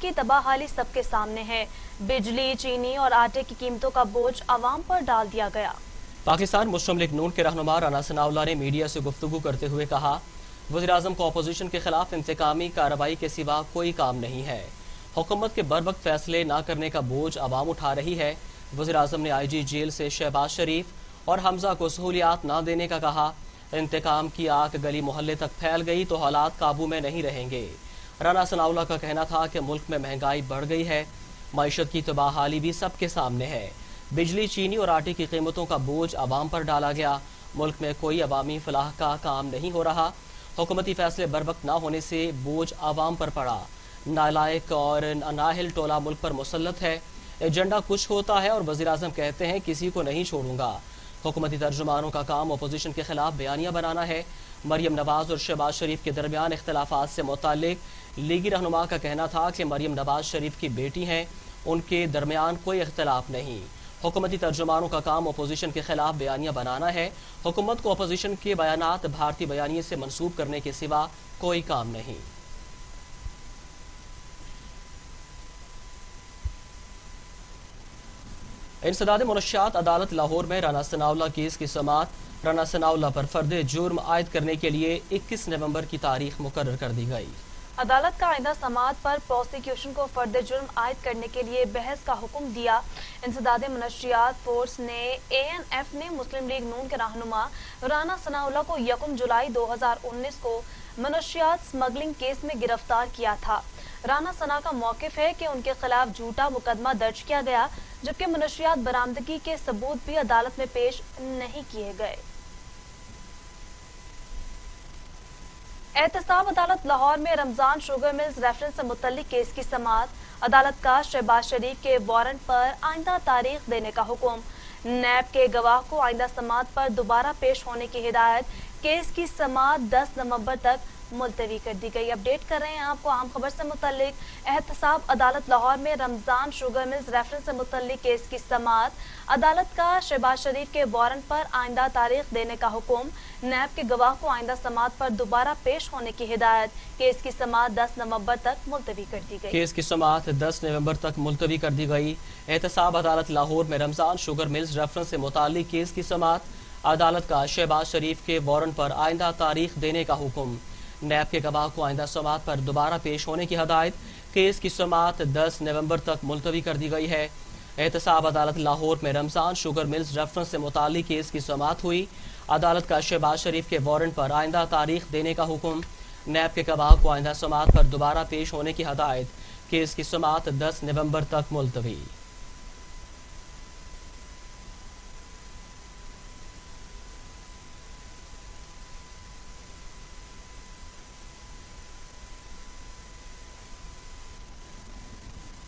की तबाहाली सबके सामने है। बिजली, चीनी और आटे की कीमतों का बोझ आवाम पर डाल दिया गया। पाकिस्तान मुस्लिम लीग नून के रहनुमा राना सनाउल्लाह ने मीडिया से गुफ्तगू करते हुए कहा, वज़ीर-ए-आज़म को अपोजिशन के खिलाफ इंतकामी कार्रवाई के सिवा कोई काम नहीं है। हुकूमत के बरवक्त फैसले ना करने का बोझ आवाम उठा रही है। वज़ीर-ए-आज़म ने IG जेल से शहबाज शरीफ और हमजा को सहूलियात ना देने का कहा। इंतकाम की आग गली मोहल्ले तक फैल गई तो हालात काबू में नहीं रहेंगे। राना सनाउल्लाह का कहना था कि मुल्क में महंगाई बढ़ गई है, मईशत की तबाहाली भी सबके सामने है। बिजली, चीनी और आटे की कीमतों का बोझ आवाम पर डाला गया। मुल्क में कोई अवामी फलाह का काम नहीं हो रहा। हुकूमती फैसले बरवक्त ना होने से बोझ आवाम पर पड़ा। नालायक और नाहिल टोला मुल्क पर मुसल्लत है। एजेंडा कुछ होता है और वज़ीर-ए-आज़म कहते हैं किसी को नहीं छोड़ूंगा। हुकूमती तर्जुमानों का काम अपोजिशन के खिलाफ बयानियाँ बनाना है। मरियम नवाज और शहबाज शरीफ के दरमियान इख्तलाफात से मुतालिक लीगी रहनुमा का कहना था कि मरियम नवाज शरीफ की बेटी हैं, उनके दरमियान कोई इख्तलाफ नहीं। हुकूमती तर्जुमानों का काम अपोजिशन के खिलाफ बयानियाँ बनाना है। हुकूमत को अपोजिशन के बयानात भारतीय बयानिए से मंसूब करने के सिवा कोई काम नहीं। इंसदाद मुनशियात अदालत लाहौर में राना सनाउल्लाह केस की समाअत राना सनाउल्लाह पर फर्द जुर्म आयद करने के लिए 21 नवंबर की तारीख मुकर्रर कर दी गई। अदालत का आइंदा समाअत पर प्रोसिक्यूशन को फर्द जुर्म आयद करने के लिए बहस का हुक्म दिया। इंसदाद मुनशियात फोर्स ने ANF ने मुस्लिम लीग नून के रहनुमा राना सनाउल्लाह को 1 जुलाई 2019 को मुनशियात स्मगलिंग केस में गिरफ्तार किया था। राना सना का मौकिफ है कि उनके खिलाफ झूठा मुकदमा दर्ज किया गया, जबकि मुनशियात बरामदगी के सबूत भी अदालत में पेश नहीं किए गए। एहतसाब अदालत लाहौर में रमजान शुगर मिल्स रेफरेंस से मुतल्लिक केस की समाअत। अदालत का शहबाज शरीफ के वारंट पर आइंदा तारीख देने का हुक्म। नैब के गवाह को आइंदा समाअत पर दोबारा पेश होने की हिदायत। केस की समाअत 10 नवंबर तक मुलतवी कर दी गई। अपडेट कर रहे हैं आपको अहम खबर से मुतल्लिक। एहतसाब अदालत लाहौर में रमजान शुगर मिल्स रेफरेंस से मुतल्लिक केस की समाअत। अदालत का शहबाज शरीफ के वारंट पर आइंदा तारीख देने का हुक्म। नैब के गवाह को आइंदा समाअत पर दोबारा पेश होने की हिदायत। केस की समाअत 10 नवंबर तक मुलतवी कर दी गई। केस की समाअत 10 नवंबर तक मुलतवी कर दी गई। एहतसाब अदालत लाहौर में रमजान शुगर मिल्स रेफरेंस से मुताल्लिक केस की समाअत। अदालत का शहबाज शरीफ के वारंट पर आइंदा तारीख देने का हुक्म। नैब के गवाह को आइंदा समाअत पर दोबारा पेश होने की हदायत। केस की समाअत 10 नवंबर तक मुलतवी कर दी गई है। एहतसाब अदालत लाहौर में रमजान शुगर मिल्स रेफरेंस से मुताल्लिक केस की समाअत हुई। अदालत का शहबाज शरीफ के वारंट पर आइंदा तारीख देने का हुक्म। नैब के गवाह को आइंदा समाअत पर दोबारा पेश होने की हदायत। केस की समाअत 10 नवंबर तक मुलतवी।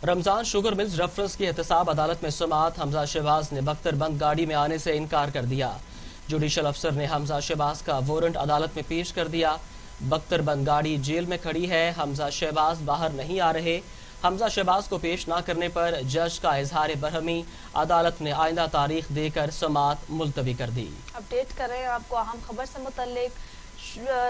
रमजान शुगर मिल्स रेफरेंस की एहतसाब अदालत में समाअत। हमजा शहबाज ने बख्तरबंद गाड़ी में आने से इनकार कर दिया। जुडिशल अफसर ने हमजा शहबाज का वारंट अदालत में पेश कर दिया। बख्तरबंद गाड़ी जेल में खड़ी है, हमजा शहबाज बाहर नहीं आ रहे। हमजा शहबाज को पेश ना करने पर जज का इजहार बरहमी। अदालत ने आइंदा तारीख देकर समाअत मुलतवी कर दी। अपडेट कर रहे हैं आपको अहम खबर से मुतल्लिक।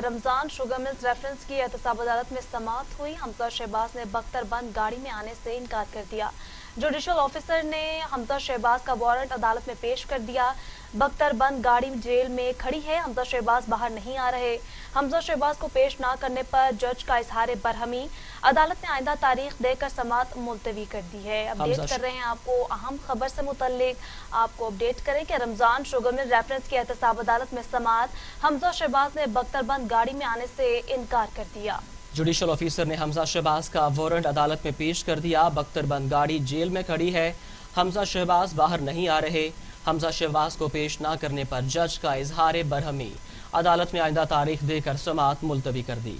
रमजान शुगर मिल्स रेफरेंस की एहतसाब अदालत में समाअत हुई। हमजा शहबाज ने बख्तरबंद गाड़ी में आने से इनकार कर दिया। जुडिशल ऑफिसर ने हमजा शहबाज का वारंट अदालत में पेश कर दिया। बख्तरबंद गाड़ी जेल में खड़ी है, हमजा शहबाज बाहर नहीं आ रहे। हमजा शहबाज को पेश ना करने पर जज का इजहार बरहमी। अदालत ने आइंदा तारीख देकर समाअत मुलतवी कर दी है। अपडेट कर रहे हैं आपको अहम खबर से मुतल्लिक। आपको अपडेट करें कि रमजान शुगर मिल रेफरेंस की एहतसाब अदालत में समाअत। हमजा शहबाज ने बख्तरबंद गाड़ी में आने से इनकार कर दिया। जुडिशल ऑफिसर ने हमजा शहबाज का वारंट अदालत में पेश कर दिया। बख्तरबंद गाड़ी जेल में खड़ी है, हमजा शहबाज बाहर नहीं आ रहे। हमजा शहबाज को पेश ना करने पर जज का इजहार बरहमी। अदालत ने आइंदा तारीख देकर समाअत मुलतवी कर दी।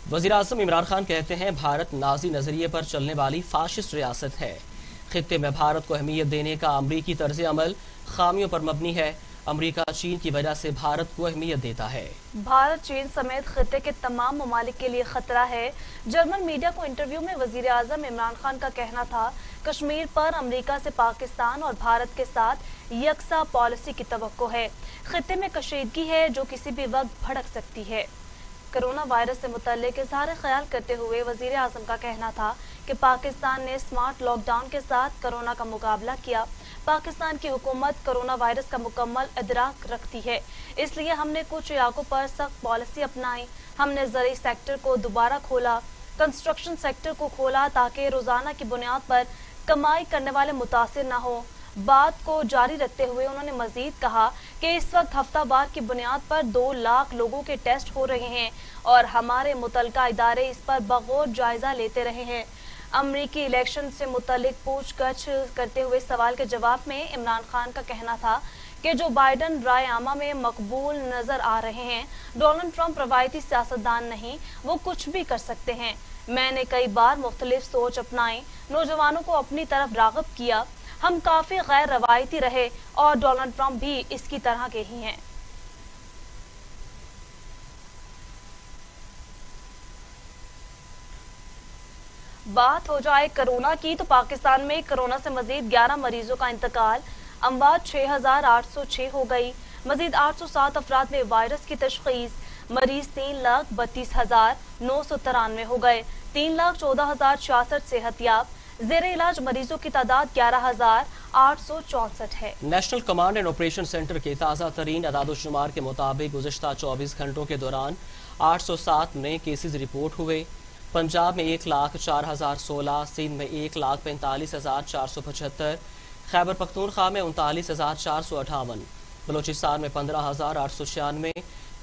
वज़ीर-ए-आज़म इमरान खान कहते हैं भारत नाज़ी नजरिए पर चलने वाली फाशिस्ट रियासत है। खित्ते में भारत को अहमियत देने का अमरीकी तर्ज अमल खामियों पर मबनी है। अमरीका चीन की वजह से भारत को अहमियत देता है। भारत चीन समेत खित्ते के तमाम ममालिक के लिए खतरा है। जर्मन मीडिया को इंटरव्यू में वज़ीर-ए-आज़म इमरान खान का कहना था, कश्मीर पर अमरीका से पाकिस्तान और भारत के साथ यकसा पॉलिसी की तवक्को है। खित्ते में कशीदगी है जो किसी भी वक्त भड़क सकती है। कोरोना वायरस से मुतल्लिक इज़हार ख्याल करते हुए वज़ीर आज़म का कहना था कि पाकिस्तान ने स्मार्ट लॉकडाउन के साथ कोरोना का मुकाबला किया। पाकिस्तान की हुकूमत कोरोना वायरस का मुकम्मल इदराक रखती है, इसलिए हमने कुछ इलाकों पर सख्त पॉलिसी अपनाई। हमने ज़रूरी सेक्टर को दोबारा खोला, कंस्ट्रक्शन सेक्टर को खोला ताकि रोज़ाना की बुनियाद पर कमाई करने वाले मुतासिर न हो। बात को जारी रखते हुए उन्होंने मजीद कहा कि इस वक्त हफ्तावार की बुनियाद पर 2 लाख लोगों के टेस्ट हो रहे हैं और हमारे मुतल्लिका इदारे इस पर बगौर जायजा लेते रहे हैं। अमरीकी इलेक्शन से मुतल्लिक पूछगछ करते हुए सवाल के जवाब में इमरान खान का कहना था कि जो बाइडन राय आमा में मकबूल नजर आ रहे हैं, डोनाल्ड ट्रंप रवायती सियासतदान नहीं, वो कुछ भी कर सकते हैं। मैंने कई बार मुख्तलिफ सोच अपनाई, नौजवानों को अपनी तरफ राग़िब किया। हम काफी गैर रवायती रहे और डोनाल्ड ट्रंप भी इसकी तरह के ही हैं। बात हो जाए कोरोना की तो पाकिस्तान में कोरोना से मजीद 11 मरीजों का इंतकाल, अमवात 6806 हो गई। मजीद 807 अफराद में वायरस की तशखीस, मरीज 3,32,993 हो गए। 3,14,066 सेहतयाब, ज़ेरे इलाज मरीजों की तादाद 11,864 है। National command and operation centre के ताज़ा तरीन अदाद-ओ-शुमार के मुताबिक गुज़िश्ता 24 घंटों के दौरान 807 नए केसेज रिपोर्ट हुए। पंजाब में 1,04,016, सिंध में 1,45,475, खैबर पख्तूनख्वा में 39,458, बलोचिस्तान में 15,896,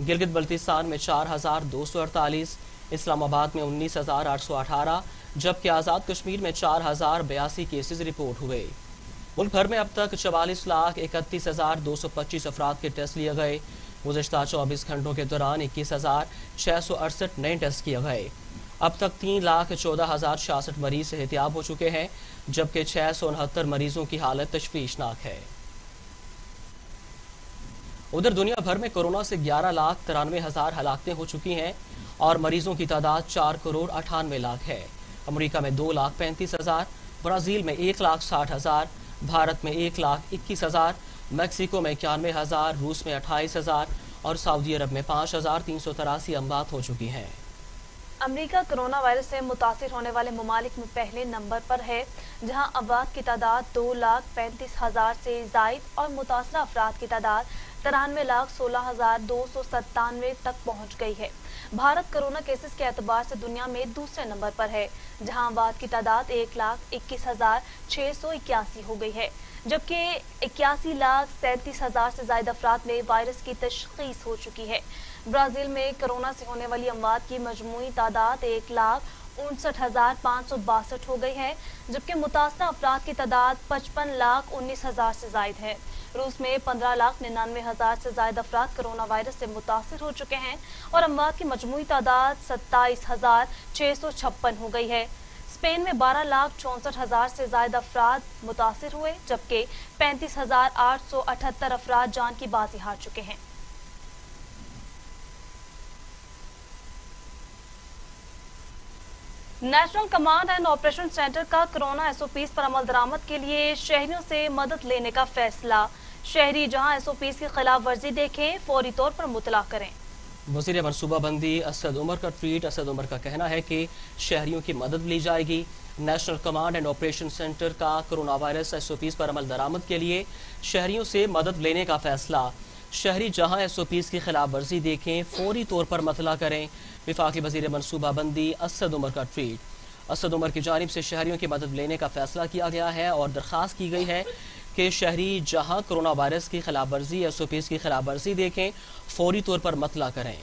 गिलगित बल्तिस्तान में 4,248, इस्लामाबाद में 19,818, जबकि आज़ाद कश्मीर में 4,082 केसेज रिपोर्ट हुए। मुल्क भर में अब तक 44,31,225 अफराद के टेस्ट लिए गए। गुज़िश्ता 24 घंटों के दौरान 21,668 नए टेस्ट किए गए। अब तक 3,14,066 मरीज सेहतयाब हो चुके हैं, जबकि 669 मरीजों की हालत तशवीशनाक है। उधर दुनिया भर में कोरोना से 11,93,000 हलाकतें हो चुकी हैं और मरीजों की तादाद 4,98,00,000 है। अमेरिका में 2,35,000, ब्राज़ील में 1,60,000, भारत में 1,21,000, मैक्सिको में 91,000, रूस में 28,000 और सऊदी अरब में 5,383 अमवात हो चुकी हैं। अमेरिका कोरोना वायरस से मुतासिर होने वाले ममालिक में पहले नंबर पर है, जहां अमवात की तादाद 2,35,000 से जायद और मुतासरा अफराद की तादाद 93,16,297 तक पहुंच गई है। भारत कोरोना केसेस के एतबार से दुनिया में दूसरे नंबर पर है, जहां अमवात की तादाद 1,21,681 हो गई है, जबकि 81,37,000 से ज्यादा अफराद में वायरस की तशखीस हो चुकी है। ब्राजील में कोरोना से होने वाली अमवात की मजमूई तादाद 1,59,562 हो गई है, जबकि मुतासरा अफराद की तादाद 55,19,000 से जायद है। रूस में 15,99,000 से ज्यादा अफराद कोरोना वायरस से मुतासिर हो चुके हैं और अमवात की मजमूई तादाद 27,656 हो गई है। स्पेन में 12,64,000 से ज्यादा अफराद मुतासिर हुए, जबकि 35,878 अफराद जान की बाजी हार चुके हैं। National command and operation centre का कोरोना एसओपीज पर अमल दरामद के लिए शहरियों से मदद लेने का फैसला। शहरी जहां एसओपीज की खिलाफ वर्जी देखें, फौरी तौर पर मुतला करें। वज़ीर मनसूबाबंदी असद उमर का ट्वीट। असद उमर का कहना है कि शहरियों की मदद ली जाएगी। National command and operation centre का कोरोना वायरस एसओपीज पर अमल दरामद के लिए शहरियों से मदद लेने का फैसला। शहरी जहां एसओपीज की खिलाफ वर्जी देखें, फौरी तौर पर मतला करें। विफाकी वज़ीर मनसूबाबंदी असद उमर का ट्वीट। असद उमर की जानिब से शहरियों की मदद लेने का फैसला किया गया है और दरख्वास्त की गई है कि शहरी जहां कोरोना वायरस की खिलाफ वर्जी एसओपीज की खिलाफ वर्जी देखें, फौरी तौर पर मतला करें।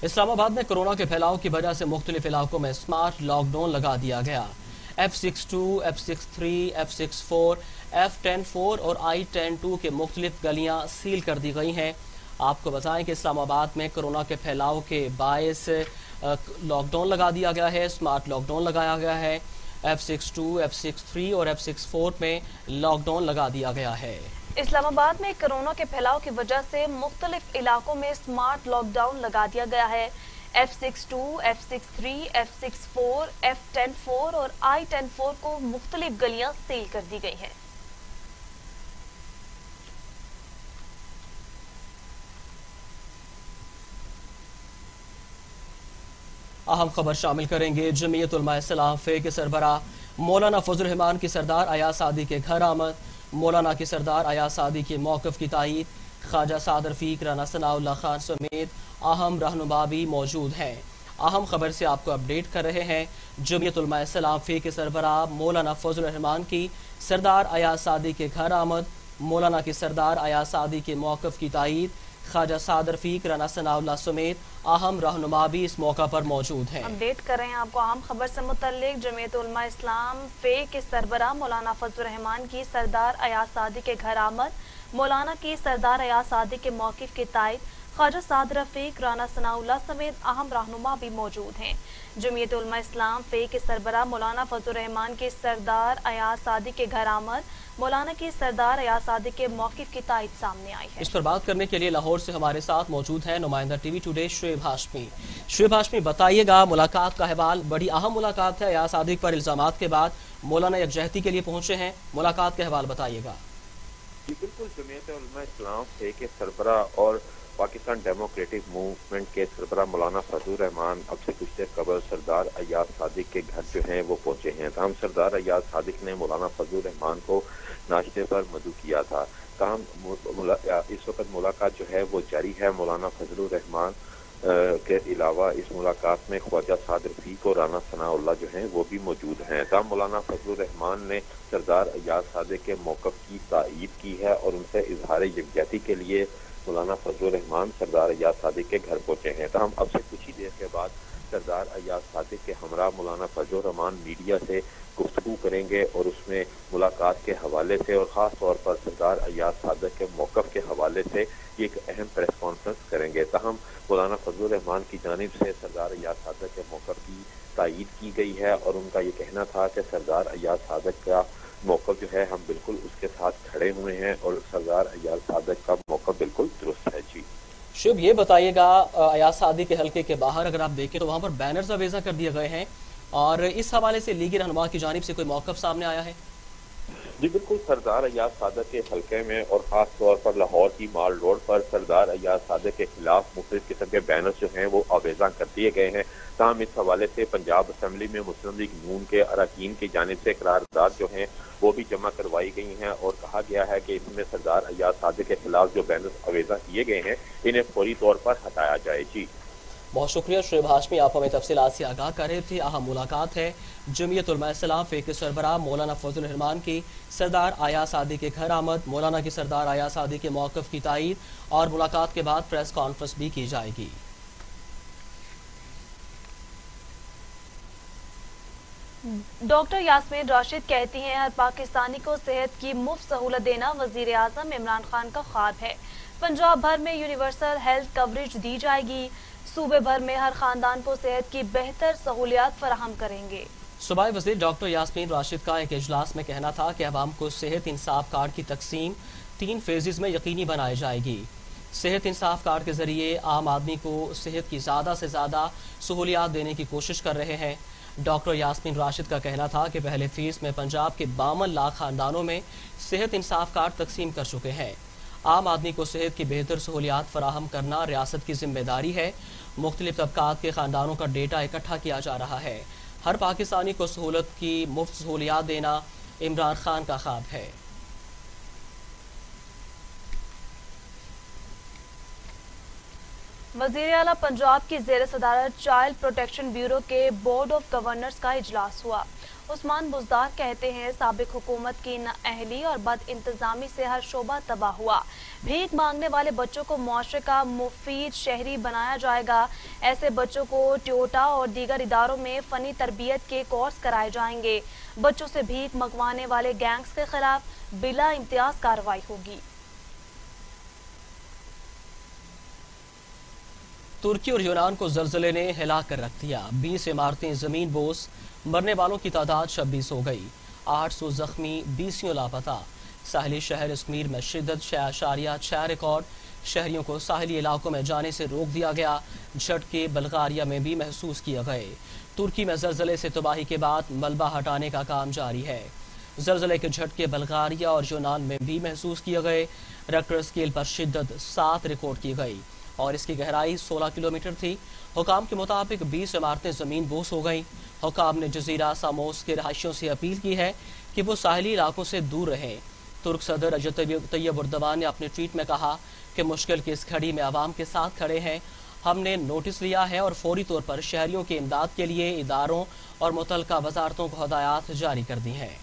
इस्लामाबाद में कोरोना के फैलाव की वजह से मुख्तलिफ इलाकों में स्मार्ट लॉकडाउन लगा दिया गया। F62, F63, F64, F104 और I-102 के मुख्तलिफ गलियां सील कर दी गई हैं। आपको बताएं कि इस्लामाबाद में कोरोना के फैलाव के बायस लॉकडाउन लगा दिया गया है, स्मार्ट लॉकडाउन लगाया गया है। F62, F63 और F64 में लॉकडाउन लगा दिया गया है। इस्लामाबाद में कोरोना के फैलाव की वजह से मुख्तलिफ इलाकों में स्मार्ट लॉकडाउन लगा दिया गया है। F-62, F-63, F-64, F-10-4 और I-10-4 को मुख्तलिफ गलियां सील कर दी गई हैं। अहम खबर शामिल करेंगे। जमीयत उलमा इस्लाम फे के सरबराह मौलाना फजल रहमान की सरदार अयाज सादी के घर आमद, मौलाना की सरदार अयाज सादी के मौक़िफ़ की तायीद, ख्वाजा साद रफ़ीक, राना सनाउल्लाह खान समेत अहम रहनुमा भी मौजूद हैं। अहम खबर से आपको अपडेट कर रहे हैं। जमीयत उलमा इस्लाम फे के सरबराह मौलाना फजल रहमान की सरदार अयाज सादी के घर आमद, मौलाना की सरदार अयाज सादी के मौक़िफ़ की तायीद, ख्वाजा साद रफ़ीक, राना सनाउल्लाह समेत अहम रहनुमा भी इस मौका पर मौजूद हैं। अपडेट कर रहे हैं आपको अहम खबर से मुतल्लिक। जमीयत उलमा इस्लाम फे के सरबराह मौलाना फजल रहमान की सरदार अयाज सादी के घर आमद, मौलाना की सरदार अयाज सादी के मौक़िफ़ की तायीद, ख्वाजा साद रफ़ीक, राना सनाउल्लाह समेत अहम रहनुमा भी मौजूद हैं। जमीयत उलमा इस्लाम फे के सरबराह मौलाना फजल रहमान के सरदार अयाज सादी के घर आमद, मौलाना की सरदार अयाज सादी के मौक़िफ़ की तायीद सामने आई है। इस पर बात करने के लिए लाहौर से हमारे साथ मौजूद हैं नुमाइंदा टीवी टुडे शुएब हाशमी। शुएब हाशमी, बताइएगा मुलाकात का अहवाल। बड़ी अहम मुलाकात है। अयाज सादी पर इल्जामात के बाद मौलाना यकजहती के लिए पहुंचे हैं। मुलाकात के अहवाल बताइएगा। जी बिल्कुल, जमीयत उलमा इस्लाम फे के सरबराह और पाकिस्तान डेमोक्रेटिक मूवमेंट के सरबराह मौलाना फजल रहमान अब से कुछ देर कबल सरदार अयाज सादिक के घर जो हैं वो पहुंचे हैं। तमाम सरदार अयाज सादिक ने मौलाना फजल रहमान को नाश्ते पर मदऊ किया था। तमाम इस वक्त मुलाकात जो है वो जारी है। मौलाना फजल रहमान के अलावा इस मुलाकात में ख्वाजा साद रफ़ीक और राना सनाउल्लाह जो हैं वो भी मौजूद हैं। तमाम मौलाना फजल रहमान ने सरदार अयाज सादिक के मौक़िफ़ की तायीद की है और उनसे इजहार यकजहती के लिए मौलाना फजल रहमान सरदार अयाज सादिक के घर पहुंचे हैं। तमाम अब से कुछ ही देर के बाद सरदार अयाज सादिक के हमरा मौलाना फजल रहमान मीडिया से गुफ्तगू करेंगे और उसमें मुलाकात के हवाले से और ख़ास तौर पर सरदार अयाज सादिक के मौक़िफ़ के हवाले से एक अहम प्रेस कॉन्फ्रेंस करेंगे। तहम मौलाना फजल रहमान की जानिब से सरदार अयाज सादिक के मौक़िफ़ की तायीद की गई है और उनका ये कहना था कि सरदार अयाज सादिक का मौक़िफ़ जो है हम बिल्कुल उसके साथ खड़े हुए हैं और सरदार अयाज सादिक का मौक़िफ़ बिल्कुल दुरुस्त है। जी शुभ, ये बताइएगा अयाज सादी के हल्के के बाहर अगर आप देखें तो वहाँ पर बैनर्स अवेजा कर दिए गए हैं और इस हवाले से लीगी रहनुमा की जानिब से कोई मौक़िफ़ सामने आया है? जी बिल्कुल, सरदार अयाज सादिक के हल्के में और ख़ास तौर पर लाहौर की माल रोड पर सरदार अयाज सादिक के खिलाफ मुख्तलिफ किस्म के बैनर्स जो हैं वो आवेज़ा कर दिए गए हैं। ताहम इस हवाले से पंजाब असम्बली में मुस्लिम लीग नून के अरकान की जानिब से करारदाद जो हैं वो भी जमा करवाई गई हैं और कहा गया है कि इसमें सरदार अयाज सादिक के खिलाफ जो बैनर्स आवेज़ा किए गए हैं इन्हें फौरी तौर पर हटाया जाए। जी बहुत शुक्रिया शुएब हाशमी, आप हमें तफसीलात से आगाह कर रहे थे। अहम मुलाकात है। जमीयत उलमा इस्लाम फे के सरबराह मौलाना फजल रहमान की सरदार अयाज सादी के घर आमद, मौलाना की सरदार अयाज सादी के मौक़िफ़ की तायीद और मुलाकात के बाद प्रेस कॉन्फ्रेंस भी की जाएगी। डॉक्टर यास्मीन राशिद कहती हैं हर पाकिस्तानी को सेहत की मुफ्त सहूलत देना वजीर आज़म इमरान खान का ख्वाब है। पंजाब भर में यूनिवर्सल हेल्थ कवरेज दी जाएगी। सूबे भर में हर खानदान को सेहत की बेहतर सहूलियात फराहम करेंगे। सूबाई वज़ीर डॉक्टर यास्मीन राशिद का एक इजलास में कहना था कि अवाम को सेहत इंसाफ कार्ड की तकसीम 3 फेजेस में यकीनी बनाई जाएगी। सेहत इंसाफ कार्ड के जरिए आम आदमी को सेहत की ज़्यादा से ज़्यादा सहूलियात देने की कोशिश कर रहे हैं। डॉक्टर यास्मीन राशिद का कहना था कि पहले फेज में पंजाब के 52 लाख खानदानों में सेहत इंसाफ कार्ड तकसीम कर चुके हैं। आम आदमी को सेहत की बेहतर सहूलियात फराहम करना रियासत की जिम्मेदारी है। मुख्तलिफ तबकात के खानदानों का डेटा इकट्ठा किया जा रहा है। हर पाकिस्तानी को सहूलत की मुफ्त सहूलियात देना इमरान खान का ख्वाब है। वज़ीर आला पंजाब की ज़ेर सदारत चाइल्ड प्रोटेक्शन ब्यूरो के बोर्ड ऑफ गवर्नर्स का इजलास हुआ। उस्मान बुज़दार कहते हैं साबिक हुकूमत की नाअहली और बद इंतजामी से हर शोबा तबाह हुआ। भीख मांगने वाले बच्चों को मुआशरे का मुफीद शहरी बनाया जाएगा। ऐसे बच्चों को ट्योटा और दीगर इदारों में फ़नी तरबियत के कोर्स कराए जाएंगे। बच्चों से भीख मंगवाने वाले गैंग्स के खिलाफ बिला इम्तियाज कार्रवाई होगी। तुर्की और यूनान को ज़लज़ले ने हिला कर रख दिया। 20 इमारतें ज़मीन बोस, मरने वालों की तादाद 26 हो गई। 800 जख्मी, 20 लापता। साहिली शहर इस्मीर में शिद्दत 6.6 रिकॉर्ड। शहरियों को साहिली इलाकों में जाने से रोक दिया गया। झटके बल्गारिया में भी महसूस किए गए। तुर्की में ज़लज़ले से तबाही के बाद मलबा हटाने का काम जारी है। ज़लज़ले के झटके बल्गारिया और यूनान में भी महसूस किए गए। रेक्टर स्केल पर शिद्दत 7 रिकॉर्ड की गई और इसकी गहराई 16 किलोमीटर थी। हुकाम के मुताबिक 20 इमारतें ज़मीन बोस हो गईं। हुकाम ने जजीरा सामोस के रहायशियों से अपील की है कि वो साहिली इलाकों से दूर रहें। तुर्क सदर रजब तैयब एर्दोगान ने अपने ट्वीट में कहा कि मुश्किल की इस घड़ी में आवाम के साथ खड़े हैं। हमने नोटिस लिया है और फौरी तौर पर शहरियों की इमदाद के लिए इदारों और मुतल्लिका वजारतों को हदायत जारी कर दी हैं।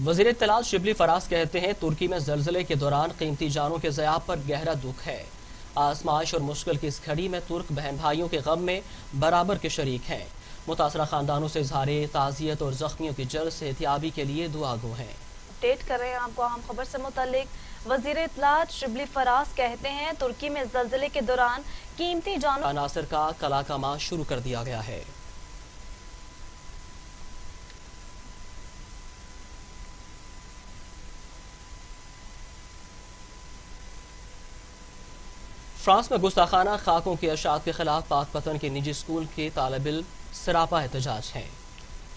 वज़ीर इत्तलात शिबली फराज कहते हैं तुर्की में ज़लज़ले के दौरान कीमती जानों के ज़याब पर गहरा दुख है। आजमाइश और मुश्किल की इस घड़ी में तुर्क बहन भाइयों के गम में बराबर के शरीक हैं। मुतासरा खानदानों से इज़हारे ताज़ियत और ज़ख्मियों की जल्द सेहतियाबी के लिए दुआ गो हैं। अपडेट कर रहे हैं आपको अहम खबर से मुताल्लिक। वज़ीर इत्तलात शिबली फराज कहते हैं तुर्की में ज़लज़ले के दौरान कीमती जानों अनासर का कलाकमा शुरू कर दिया गया है। फ्रांस में गुस्ताखाना खाकों की अशात के खिलाफ पाकपतन के निजी स्कूल के तालिब-इल्म सरापा एहतजाज हैं।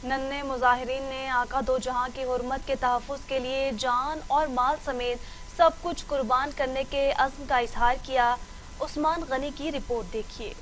नन्हे मुजाहिरीन ने आका दो जहां की हुर्मत के तहफ़्फ़ुज़ के लिए जान और माल समेत सब कुछ कुर्बान करने के अज़्म का इजहार किया। उस्मान गनी की रिपोर्ट देखिए।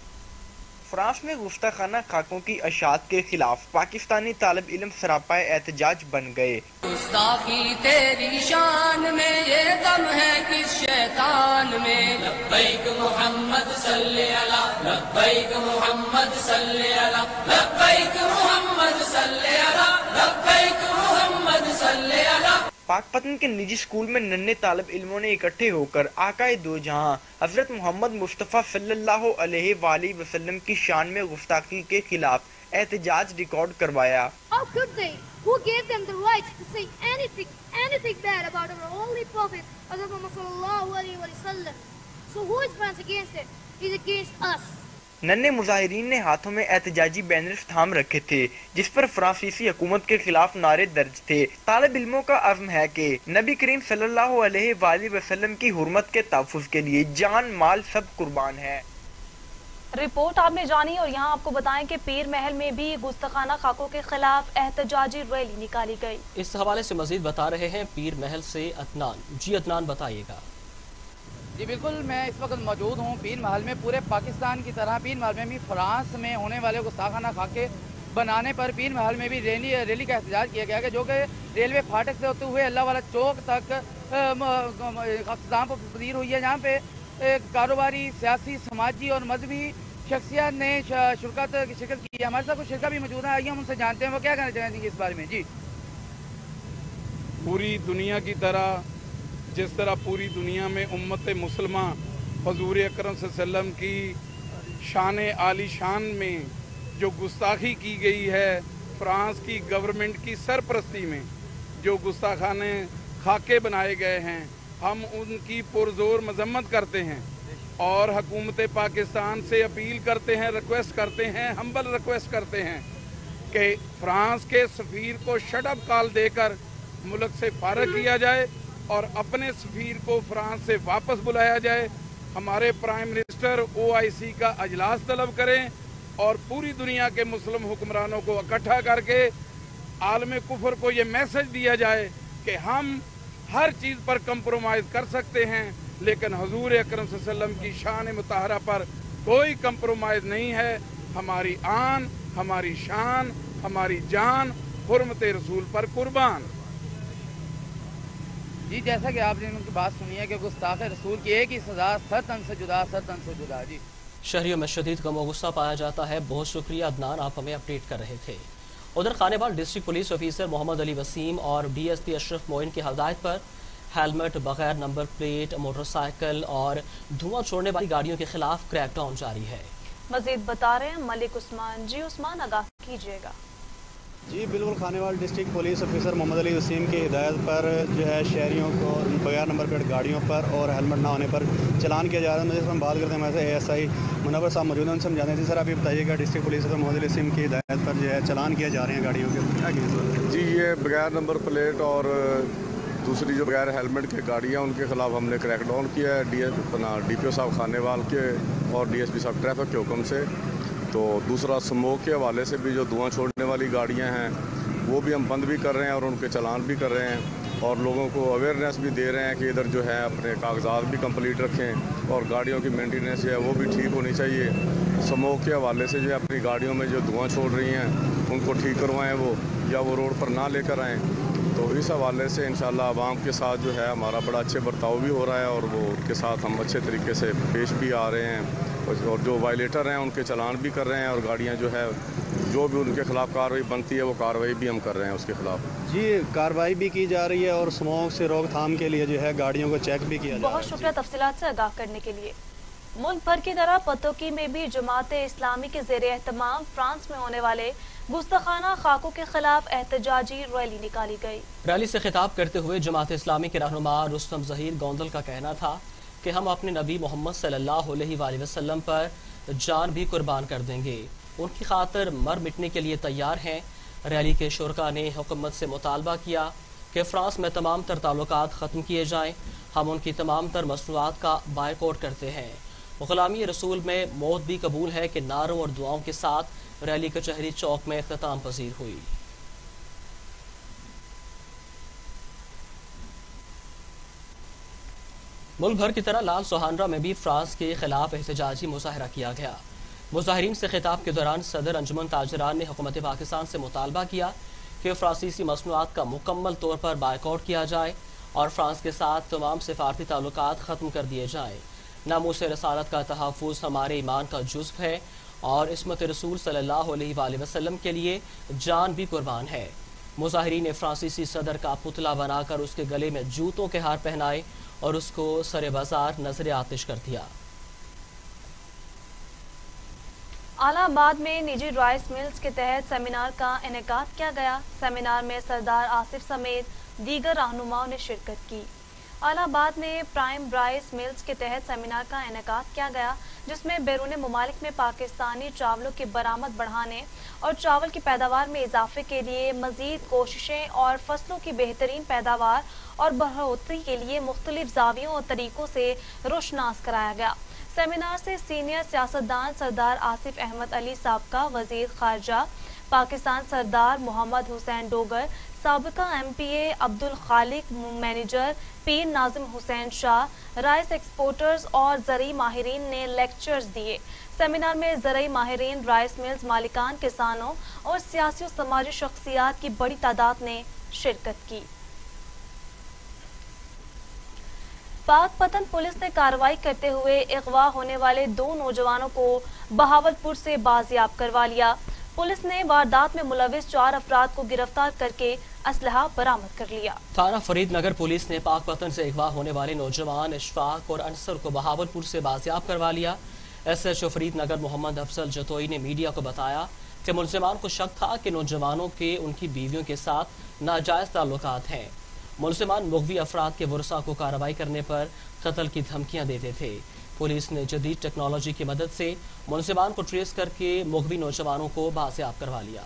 फ्रांस में गुस्ताखाना खाकों की अशात के खिलाफ पाकिस्तानी तालिब इल्म सरापा एहतजाज बन गए। गुस्ताखी तेरी शान में ये दम है किस शैतान में, लब्बैक मोहम्मद सल्ले अला, लब्बैक मोहम्मद सल्ले अला, लब्बैक मोहम्मद सल्ले अला, लब्बैक मोहम्मद सल्ले अला। पाकपतन के निजी स्कूल में नन्हे तालिब इल्मों ने इकट्ठे होकर आकाए दो जहां हजरत मोहम्मद मुस्तफ़ा सल्लल्लाहु अलैहि वसल्लम की शान में गुस्ताखी के खिलाफ एहतजाज रिकॉर्ड करवाया। How could they? Who gave them the right to say anything bad about our holy prophet, Hazrat Muhammad sallallahu alaihi wasallam? So who is France against it? He's against us. नन्हे मुजाहिरीन ने हाथों में एहतजाजी banners थाम रखे थे जिस पर फ्रांसीसी हुकूमत के खिलाफ नारे दर्ज थे। तालिब इल्मों का अज़्म है कि नबी करीम सल्लल्लाहु अलैहि वसल्लम की हुर्मत के तहफ़्फ़ुज़ के लिए जान माल सब कुर्बान है। रिपोर्ट आपने जानी और यहाँ आपको बताएं कि पीर महल में भी गुस्ताखाना खाकों के खिलाफ एहतजाजी रैली निकाली गई। इस हवाले से मजीद बता रहे हैं पीर महल से अदनान। जी अदनान, बताइएगा। जी बिल्कुल, मैं इस वक्त मौजूद हूँ पीर महल में। पूरे पाकिस्तान की तरह पीर महल में भी फ्रांस में होने वाले गुस्ताखाना खाके बनाने पर पीर महल में भी रैली का एहतजाज किया गया जो कि रेलवे फाटक से होते हुए अल्लाह वाला चौक तक अख्ताम पजीर हुई है, जहाँ पे कारोबारी, सियासी, समाजी और मजहबी शख्सियत ने शिरकत की है। हमारे साथ कुछ शिरकत भी मौजूद है, आइए हम उनसे जानते हैं वो क्या कहना चाहेंगे इस बारे में। जी, पूरी दुनिया की तरह जिस तरह पूरी दुनिया में उम्मत मुसलमा हुज़ूर अकरम सल्लल्लाहु अलैहि वसल्लम की शान आली शान में जो गुस्ताखी की गई है, फ्रांस की गवर्नमेंट की सरपरस्ती में जो गुस्ताखाने खाके बनाए गए हैं, हम उनकी पुरजोर मजम्मत करते हैं और हुकूमत पाकिस्तान से अपील करते हैं, रिक्वेस्ट करते हैं, हम्बल रिक्वेस्ट करते हैं कि फ्रांस के सफ़ीर को शटअप कॉल देकर मुल्क से फारग किया जाए और अपने सफ़ीर को फ्रांस से वापस बुलाया जाए। हमारे प्राइम मिनिस्टर OIC का अजलास तलब करें और पूरी दुनिया के मुस्लिम हुक्मरानों को इकट्ठा करके आलम कुफर को ये मैसेज दिया जाए कि हम हर चीज़ पर कंप्रोमाइज़ कर सकते हैं, लेकिन हुज़ूर अकरम सल्लल्लाहु अलैहि वसल्लम की शान मुताहरा पर कोई कंप्रोमाइज़ नहीं है। हमारी आन, हमारी शान, हमारी जान हुर्मत रसूल पर कुर्बान। जी, जैसा कि आपने उनकी बात सुनी है कि गुस्ताख रसूल की एक ही सजा, सर तन से जुदा, सर तन से जुदा। जी, शहरियों में शदीद गम और गुस्सा पाया जाता है। बहुत शुक्रिया अदनान, आप हमें अपडेट कर रहे थे। उधर Khanewal district police officer Mohammad Ali Waseem और DSP अशरफ मोइन की हदायत पर हेलमेट, बगैर नंबर प्लेट मोटरसाइकिल और धुआं छोड़ने वाली गाड़ियों के खिलाफ क्रैकडाउन जारी है। मजीद बता रहे हैं मलिक उस्मान। जी उस्मान, आगाह कीजिएगा। जी बिल्कुल, Khanewal district police officer Mohammad Ali Waseem की हिदायत पर जो है शहरियों को बगैर नंबर प्लेट गाड़ियों पर और हेलमेट ना होने पर चलान किया जा रहा है। हम बात करते हैं हमारे ASI मुनव्वर साहब मौजूद हैं, उनसे हम जानते थे। सर, आप ये बताइएगा district police officer Mohammad Ali Waseem की हिदायत पर जो है चलान किए जा रहे हैं गाड़ियों के, क्या? जी, ये बगैर नंबर प्लेट और दूसरी जो बगैर हेलमेट के गाड़ियाँ उनके ख़िलाफ़ हमने क्रैकडाउन किया है DPO साहब खानेवाल के और DSP साहब ट्रैफिक के हुक्म से। तो दूसरा स्मोक के हवाले से भी जो धुआं छोड़ने वाली गाड़ियाँ हैं वो भी हम बंद भी कर रहे हैं और उनके चालान भी कर रहे हैं और लोगों को अवेयरनेस भी दे रहे हैं कि इधर जो है अपने कागजात भी कंप्लीट रखें और गाड़ियों की मेंटेनेंस है वो भी ठीक होनी चाहिए। स्मोक के हवाले से जो अपनी गाड़ियों में जो धुआं छोड़ रही हैं उनको ठीक करवाएं वो, या वो रोड पर ना लेकर आएँ। तो इस हवाले से इंशाल्लाह आवाम के साथ जो है हमारा बड़ा अच्छे बर्ताव भी हो रहा है और वो उनके साथ हम अच्छे तरीके से पेश भी आ रहे हैं और जो वायलेटर हैं उनके चालान भी कर रहे हैं और गाड़ियाँ जो है जो भी उनके खिलाफ कार्रवाई बनती है वो कार्रवाई भी हम कर रहे हैं उसके खिलाफ। जी, कार्रवाई भी की जा रही है और स्मोक से रोकथाम के लिए जो है गाड़ियों को चेक भी किया जा रहा है। बहुत शुक्रिया तफसीलात से आगाह करने के लिए। मुल्क भर की तरह पतोकी में भी जमात इस्लामी के ज़ेर एहतमाम फ्रांस में होने वाले गुस्ताखाना खाकों के खिलाफ एहतजाजी रैली निकाली गई। रैली से खिताब करते हुए जमात इस्लामी के रहनुमा रुस्तम ज़हीर गोंदल का कहना था कि हम अपने नबी मोहम्मद सल्लल्लाहु अलैहि वसल्लम पर जान भी कुर्बान कर देंगे, उनकी खातिर मर मिटने के लिए तैयार हैं। रैली के शुरका ने हुकूमत से मुतालबा किया कि फ्रांस में तमाम तर ताल्लुकात ख़त्म किए जाएं। हम उनकी तमाम तर मसनूआत का बायकॉट करते हैं। गुलामी रसूल में मौत भी कबूल है कि नारों और दुआओं के साथ रैली कचहरी चौक में इख्तिताम पजीर हुई। मुल्क भर की तरह लाल सोहानरा में भी फ्रांस के खिलाफ एहतजाजी मुजाहरा किया गया। मुजाहिरीन से खिताब के दौरान सदर अंजुमन ताजरान ने हुकूमत पाकिस्तान से मुतालबा किया कि फ्रांसीसी मसनूआत का मुकम्मल तौर पर बायकॉट किया जाए और फ्रांस के साथ तमाम सिफारती ताल्लुकात ख़त्म कर दिए जाएँ। नामूस रसालत का तहफ़्फ़ुज़ हमारे ईमान का जुज़्व है और इस्मत रसूल सल्लल्लाहु अलैहि वसल्लम के लिए जान भी कुर्बान है। मुजाहिरीन ने फ्रांसीसी सदर का पुतला बनाकर उसके गले में जूतों के हार पहनाए और उसको सरे बाजार नजर आतिश कर दिया। आलाबाद में निजी राइस मिल्स के तहत सेमिनार का इनेकाद किया गया। सेमिनार में सरदार आसिफ समेत दीगर रहनुमाओं ने शिरकत की। आलाबाद में प्राइम राइस मिल्स के तहत सेमिनार का इनेकाद किया गया, जिसमें बैरून मुमालिक में पाकिस्तानी चावलों की बरामद बढ़ाने और चावल की पैदावार में इजाफे के लिए मजीद कोशिशें और फसलों की बेहतरीन पैदावार और बढ़ोतरी के लिए मुख्तलिफ जावियों और तरीकों से रोशनास कराया गया। सेमिनार से सीनियर सियासतदान सरदार आसिफ अहमद अली साबका वजीर खारजा पाकिस्तान, सरदार मोहम्मद हुसैन डोगर, साबिका MPA अब्दुल खालिक, मैनेजर पीर नाजिम हुसैन शाह, राइस एक्सपोर्टर्स और ज़रई माहिरीन ने लेक्चर्स दिए। सेमिनार में ज़रई माहिरीन, राइस मिल्स मालिकान, किसानों और सियासी और समाजी शख्सियात की बड़ी तादाद ने शिरकत की। पाकपतन पुलिस ने कार्रवाई करते हुए अगवा होने वाले 2 नौजवानों को बहावलपुर से बाजियाब करवा लिया। पुलिस ने वारदात में मुलविस 4 अफराद को गिरफ्तार करके असलहा बरामद कर लिया। थाना फरीदनगर पुलिस ने पाकपतन से अगवा होने वाले नौजवान इशफाक और अंसर को बहावलपुर से बाजियाब करवा लिया। SHO फरीदनगर मोहम्मद अफजल जतोई ने मीडिया को बताया कि मुलजिमान को शक था कि नौजवानों के उनकी बीवियों के साथ नाजायज ताल्लुकात हैं। मुलजिमान मुगवी अफराद के वर्सा को कार्रवाई करने पर कत्ल की धमकियां देते थे। पुलिस ने जदीद टेक्नोलॉजी की मदद से मुलजिमान को ट्रेस करके मुगवी नौजवानों को बाजियाब करवा लिया।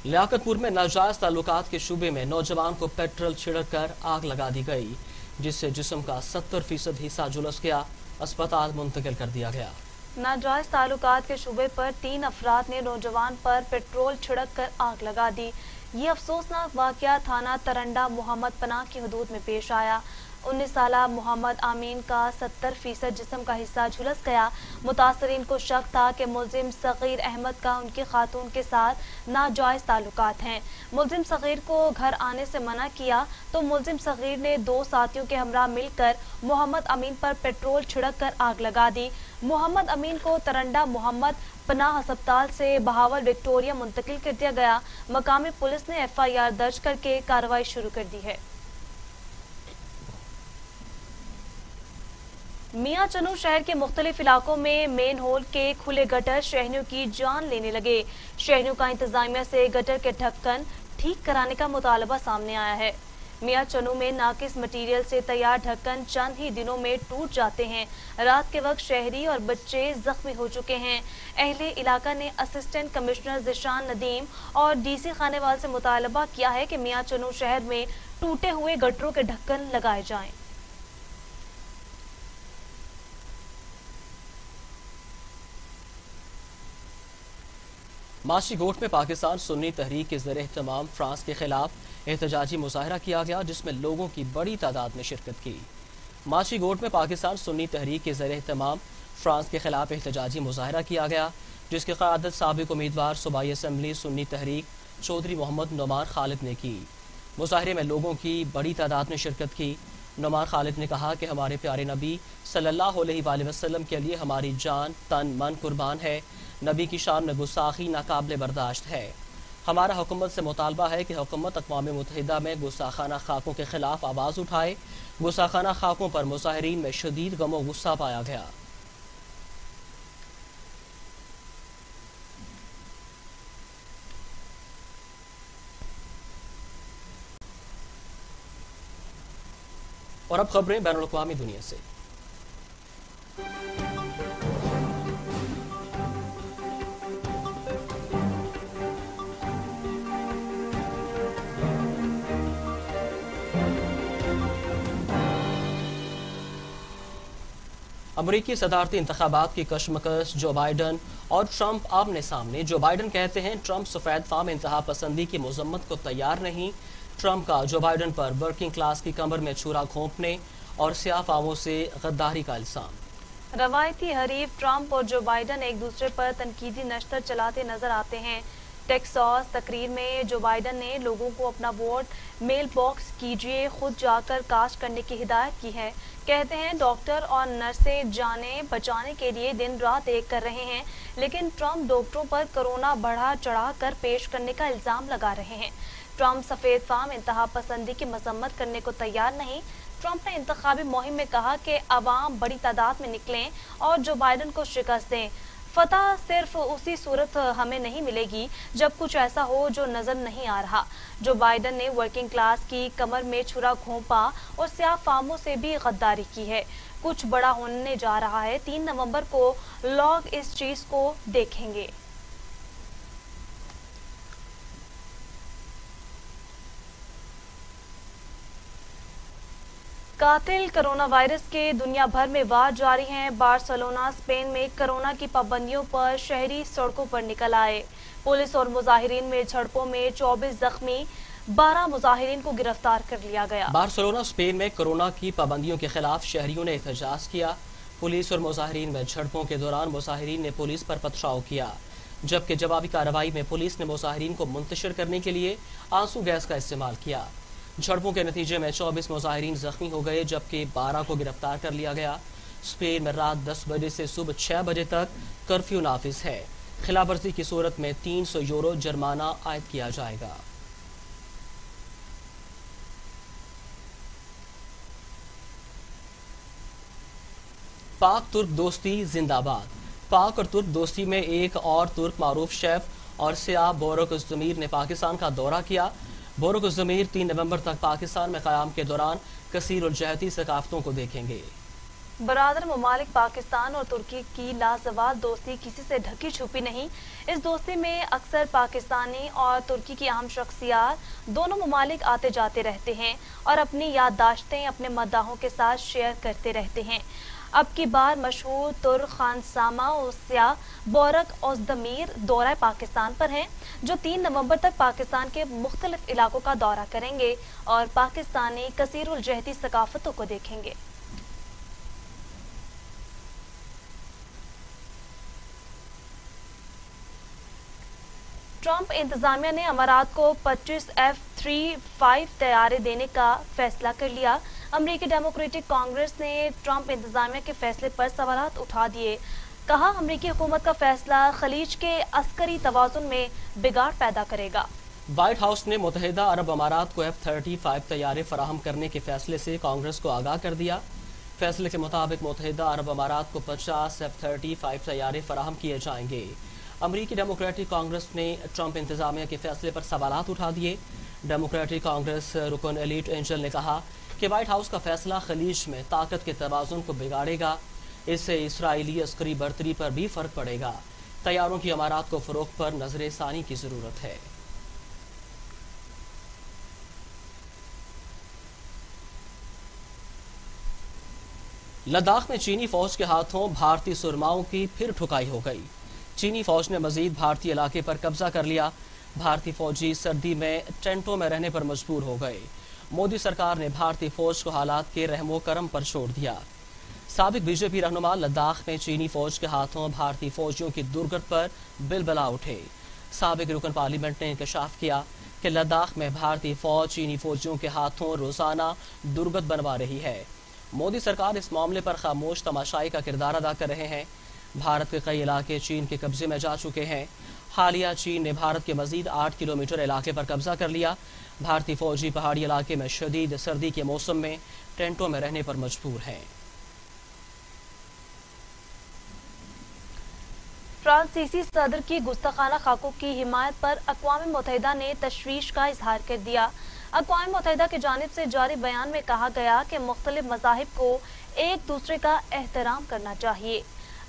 लियाकतपुर में नाजायज ताल्लुकात के शुबे में नौजवान को पेट्रोल छिड़क कर आग लगा दी गई, जिससे जिस्म का 70% हिस्सा झुलस गया। अस्पताल मुंतकिल कर दिया गया। नाजायज ताल्लुकात के शुबे पर 3 अफराद ने नौजवान पर पेट्रोल छिड़क कर आग लगा दी। ये अफसोसनाक वाकया थाना तरंडा मोहम्मद पनाह की हदूद में पेश आया। 19 साला मोहम्मद आमीन का 70% जिस्म का हिस्सा झुलस गया। मुतासरीन को शक था कि मुलजिम सगीर अहमद का उनकी खातून के साथ नाजायज ताल्लुकात हैं। मुलजिम सगीर को घर आने से मना किया तो मुलजिम सगीर ने 2 साथियों के हमरा मिलकर मोहम्मद अमीन पर पेट्रोल छिड़क कर आग लगा दी। मोहम्मद अमीन को तरंडा मोहम्मद पनाह अस्पताल से बहावल विक्टोरिया मुंतकिल कर दिया गया। मकामी पुलिस ने FIR दर्ज करके कार्रवाई शुरू कर दी है। मियां चनू शहर के मुख्तलिफ इलाकों में मेन होल के खुले गटर शहरियों की जान लेने लगे। शहरियों का इंतजामिया से गटर के ढक्कन ठीक कराने का मुतालबा सामने आया है। मियां चनू में नाकिस मटीरियल से तैयार ढक्कन चंद ही दिनों में टूट जाते हैं। रात के वक्त शहरी और बच्चे जख्मी हो चुके हैं। अहले इलाका ने असिस्टेंट कमिश्नर जिशान नदीम और डीसी खानेवाल से मुतालबा किया है कि मियां चनू शहर में टूटे हुए गटरों के ढक्कन लगाए जाएं। माशी गोट में पाकिस्तान सुन्नी तहरीक के ज़रिए एहतमाम फ्रांस के खिलाफ एहतजाजी मुजाहरा किया गया, जिसमें लोगों की बड़ी तादाद ने शिरकत की। माशी गोट में पाकिस्तान सुन्नी तहरीक के ज़रिए एहतमाम फ्रांस के खिलाफ एहतजाजी मुजाहरा किया गया, जिसकी क़यादत साबिक़ उम्मीदवार सूबाई असम्बली सुन्नी तहरीक चौधरी मोहम्मद नुमान खालिद ने की। मुजाहरे में लोगों की बड़ी तादाद ने शिरकत की। नुमान खालिद ने कहा कि हमारे प्यारे नबी सल्लल्लाहु अलैहि वसल्लम के लिए हमारी जान तन मन कुर्बान है। नबी की शान में गुस्ताखी नाकाबिले बर्दाश्त है। हमारा हुकूमत से मुतालबा है कि हुकूमत अक़वाम मुत्तहिदा में गुस्ताखाना खाकों के खिलाफ आवाज़ उठाए। गुस्ताखाना खाकों पर मुजाहिरीन में शदीद गम और गुस्सा पाया गया। और अब खबरें बैनुल अक़वामी दुनिया से। अमरीकी सदारती इंतखाबात की कशमकश, जो बाइडन और ट्रंप आमने सामने। जो बाइडन कहते हैं ट्रंप सफेद फाम इंतहा पसंदी की मजम्मत को तैयार नहीं। ट्रंप का जो बाइडन पर वर्किंग क्लास की कमर में छुरा घोंपने और स्याह फामों से गद्दारी का इल्जाम। रवायती हरीफ ट्रंप और जो बाइडन एक दूसरे पर तनकीदी नश्तर चलाते नजर आते हैं। टेक्सास तकरीर में जो बाइडन ने लोगों को अपना वोट मेल बॉक्स कीजिए, खुद जाकर कास्ट करने की हिदायत की है। कहते हैं डॉक्टर और नर्सें जाने बचाने के लिए दिन रात एक कर रहे हैं, लेकिन ट्रंप डॉक्टरों पर कोरोना बढ़ा चढ़ा कर पेश करने का इल्जाम लगा रहे हैं। ट्रंप सफेद फाम इंतहा पसंदी की मजम्मत करने को तैयार नहीं। ट्रंप ने इंतखाबी मुहिम में कहा कि अवाम बड़ी तादाद में निकलें और जो बाइडन को शिकस्त दें। फतह सिर्फ उसी सूरत हमें नहीं मिलेगी जब कुछ ऐसा हो जो नजर नहीं आ रहा। जो बाइडन ने वर्किंग क्लास की कमर में छुरा घोंपा और स्याह फामों से भी गद्दारी की है। कुछ बड़ा होने जा रहा है। 3 नवंबर को लोग इस चीज को देखेंगे। कातिल कोरोना वायरस के दुनिया भर में वार जारी हैं। बार्सिलोना स्पेन में कोरोना की पाबंदियों पर शहरी सड़कों पर निकल आए। पुलिस और मुजाहिरीन में झड़पों में 24 जख्मी, 12 मुजाहिरीन को गिरफ्तार कर लिया गया। बार्सिलोना स्पेन में कोरोना की पाबंदियों के खिलाफ शहरियों ने एहतजाज किया। पुलिस और मुजाहिरीन में झड़पों के दौरान मुजाहिरीन ने पुलिस पर पथराव किया, जबकि जवाबी कार्रवाई में पुलिस ने मुजाहिरीन को मुंतशिर करने के लिए आंसू गैस का इस्तेमाल किया। झड़पों के नतीजे में 24 मुजाहिरीन जख्मी हो गए, जबकि 12 को गिरफ्तार कर लिया गया। स्पेन में रात 10 बजे से सुबह 6 बजे तक कर्फ्यू नाफिज है। खिलाफवर्जी की सूरत में 300 यूरो जुर्माना आयद किया जाएगा। पाक तुर्क दोस्ती जिंदाबाद। पाक और तुर्क दोस्ती में एक और तुर्क मारूफ शेफ और सियाह बोरक उज़्ज़मीर ने पाकिस्तान का दौरा किया। बोरक उज़्ज़मीर 3 नवंबर तक पाकिस्तान में क़याम के दौरान कसीर और जहती सकाफ़तों को देखेंगे। बरादर ममालिक पाकिस्तान और तुर्की की लाजवाब दोस्ती किसी से ढकी छुपी नहीं। इस दोस्ती में अक्सर पाकिस्तानी और तुर्की की अहम शख्सियात दोनों ममालिक आते जाते रहते हैं और अपनी याददाश्तें अपने मद्दाहों के साथ शेयर करते रहते हैं। अब की बार मशहूर तुर्क खानसामा और सियाह बोरक उज़्ज़मीर दौरा पाकिस्तान पर हैं, जो 3 नवंबर तक पाकिस्तान के मुख्तलिफ इलाकों का दौरा करेंगे और पाकिस्तानी कसीरुल जहती सकाफतों को देखेंगे। ट्रंप इंतजामिया ने अमारात को 25 F-35 तैयारे देने का फैसला कर लिया। अमेरिकी डेमोक्रेटिक कांग्रेस ने ट्रंप इंतजामिया के फैसले पर सवालात उठा दिए। कहा अमेरिकी हुकूमत का फैसला खलीज के अस्करी तवाज़ुन में बिगाड़ पैदा करेगा। व्हाइट हाउस ने मुत्तहिदा अरब अमारात को F-35 तैयारे फराहम करने के फैसले से कांग्रेस को आगाह कर दिया। फैसले के मुताबिक मुत्तहिदा अरब अमारात को 50 F-35 तैयारे फराहम किए जाएंगे। अमेरिकी डेमोक्रेटिक कांग्रेस ने ट्रंप इंतजामिया के फैसले पर सवालात उठा दिए। डेमोक्रेटिक कांग्रेस रुकन एलिट एंजल ने कहा कि व्हाइट हाउस का फैसला खलीज में ताकत के तवाज़ुन को बिगाड़ेगा, इससे इसराइली अस्करी बर्तरी पर भी फर्क पड़ेगा। तैयारों की अमारात को फरोख्त पर नजर सानी की जरूरत है। लद्दाख में चीनी फौज के हाथों भारतीय सुरमाओं की फिर ठुकाई हो गई। चीनी फौज ने मजीद भारतीय इलाके पर कब्जा कर लिया। भारतीय फौजी सर्दी में टेंटों में रहने पर मजबूर हो गए। मोदी सरकार ने भारतीय फौज को हालात के रहमो करम पर छोड़ दिया। साबिक बीजेपी रहनुमा लद्दाख में चीनी फौज के हाथों भारतीय फौजियों की दुर्गत पर बिलबिला उठे। साबिक रुकन पार्लियामेंट ने इंकशाफ किया कि लद्दाख में भारतीय फौज चीनी फौजियों के हाथों रोजाना दुर्गत बनवा रही है। मोदी सरकार इस मामले पर खामोश तमाशाई का किरदार अदा कर रहे हैं। भारत के कई इलाके चीन के कब्जे में जा चुके हैं। हालिया चीन ने भारत के मजीद 8 किलोमीटर इलाके पर कब्जा कर लिया। भारतीय फौजी पहाड़ी इलाके में शदीद सर्दी के मौसम में टेंटों में रहने पर मजबूर हैं। फ्रांसीसी सदर की गुस्ताखाना खाकों की हिमायत पर अक़वाम मुत्तहिदा ने तशवीश का इजहार कर दिया। अक़वाम मुत्तहिदा की जानिब से जारी बयान में कहा गया कि मुख्तलिफ मज़ाहिब को एक दूसरे का एहतराम करना चाहिए।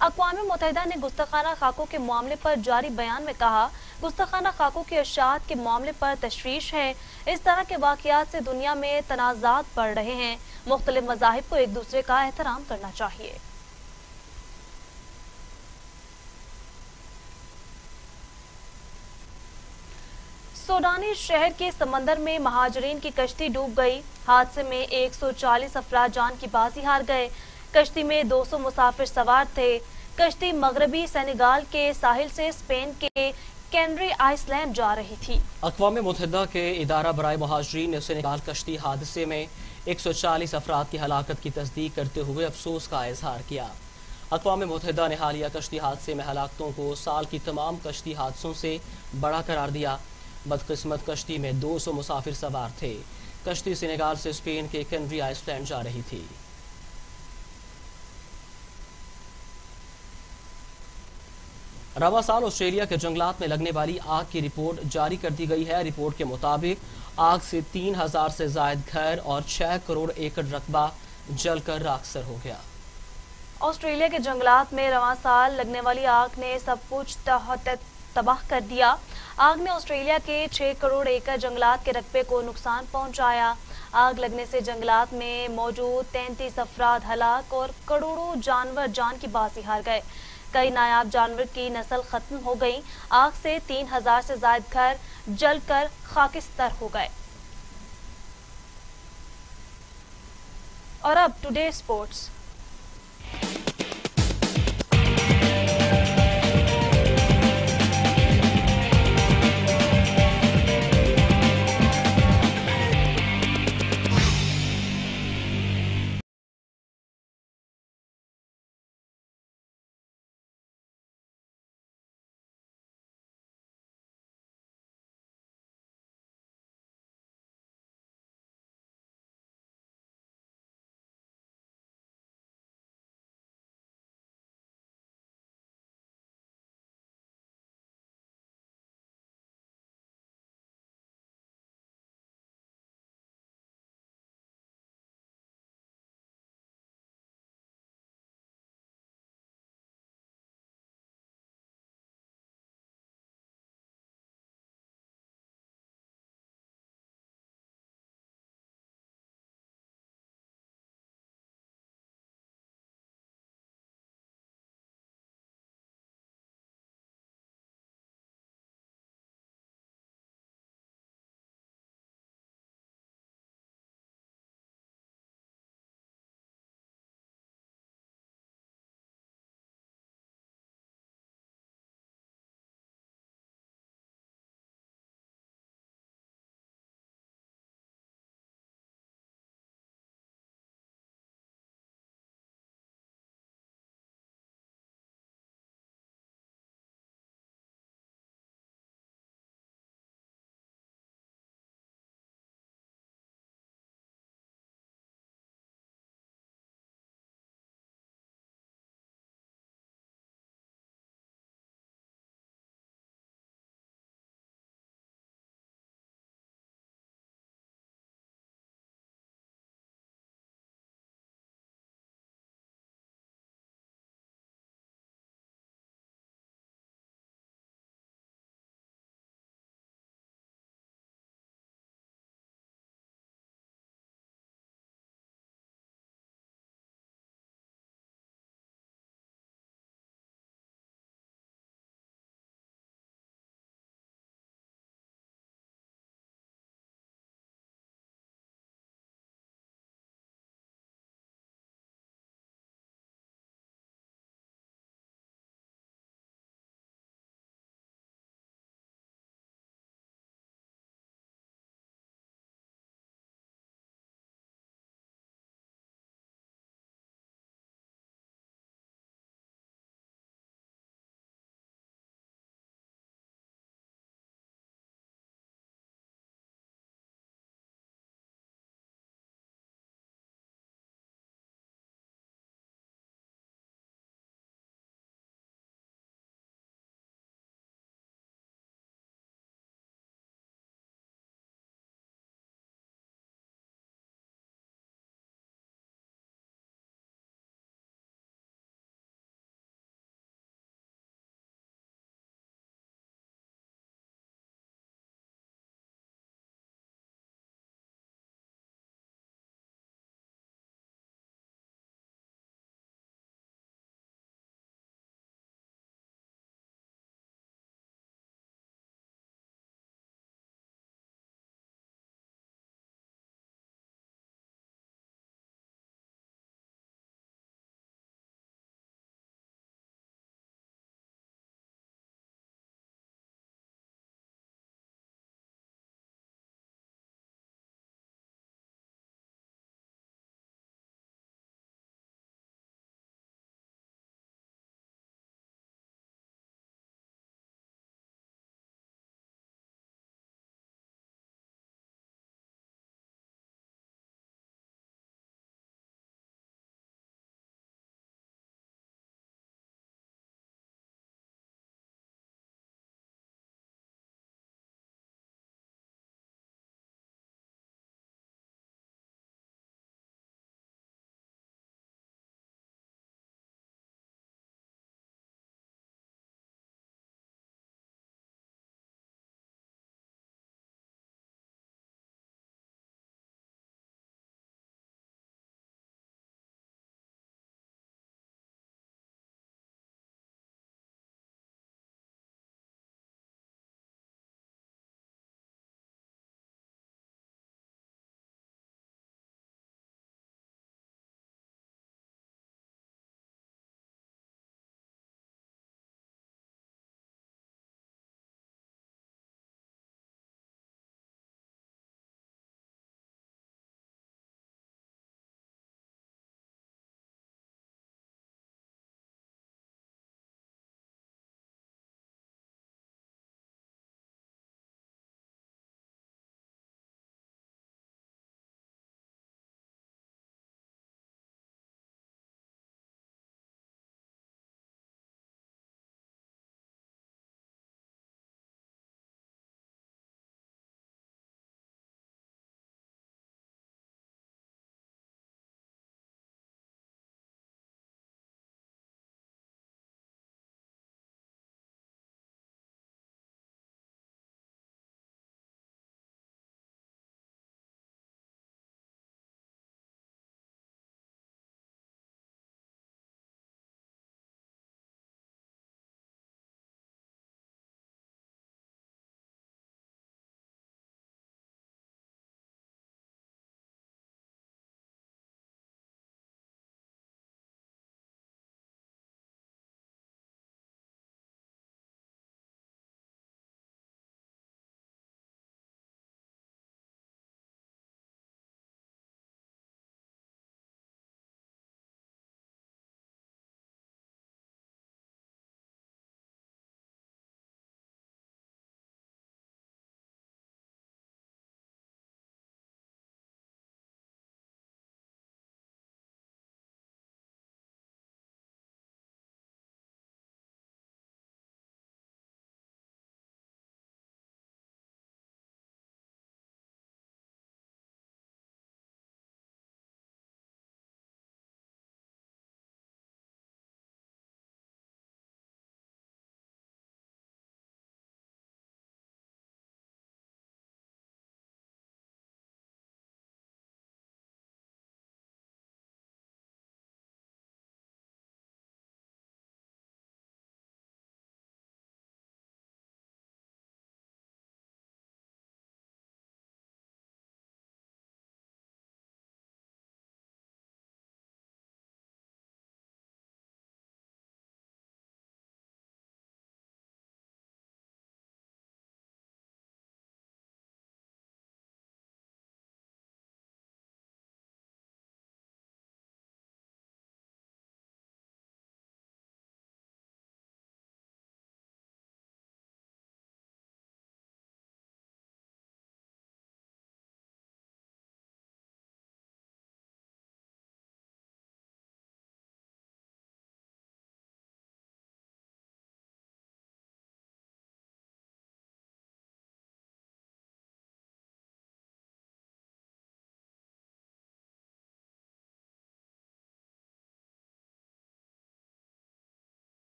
अक़वाम मुत्तहिदा ने गुस्ताखाना खाकों के मामले पर जारी बयान में कहा, गुस्ताखाना खाकों की अशात के मामले पर तशवीश है। इस तरह के वाक़यात से दुनिया में तनाज़ात बढ़ रहे हैं। मुख्तलिफ मज़ाहिब को एक दूसरे का एहतराम करना चाहिए। सोडानी शहर के समंदर में महाजरीन की कश्ती डूब गई। हादसे में 140 अफराद जान की बाजी हार गए। कश्ती में 200 मुसाफिर सवार थे। कश्ती मगरबी सेनेगाल के साहिल से स्पेन के कैनरी आइसलैंड जा रही थी। अक़वाम मुत्तहिदा के इदारा बराए महाजरीन ने सेनेगाल कश्ती हादसे में 140 अफराद की हलाकत की तस्दीक करते हुए अफसोस का इजहार किया। अक़वाम मुत्तहिदा ने हालिया कश्ती हादसे में हलाकतों को साल की तमाम कश्ती हादसों से बड़ा करार दिया। बदकिस्मत कश्ती में 200 मुसाफिर सवार थे। कश्ती सेनेगाल से स्पेन के कैनरी आइसलैंड जा रही थी। रवा साल ऑस्ट्रेलिया के जंगलात में लगने वाली आग की रिपोर्ट जारी कर दी गई है। रिपोर्ट के मुताबिक आग से 3000 से जायद घर और 6 करोड़ एकड़ रकबा जलकर राखसर हो गया। ऑस्ट्रेलिया के जंगलात में रवा साल लगने वाली आग ने सब कुछ तबाह कर दिया। आग ने ऑस्ट्रेलिया के 6 करोड़ एकड़ जंगलात के रकबे को नुकसान पहुंचाया। आग लगने से जंगलात में मौजूद 33 अफराद हलाक और करोड़ों जानवर जान की बाजी हार गए। कई नायाब जानवर की नस्ल खत्म हो गई। आग से 3000 से ज्यादा घर जलकर खाकिस्तान हो गए। और अब टुडे स्पोर्ट्स।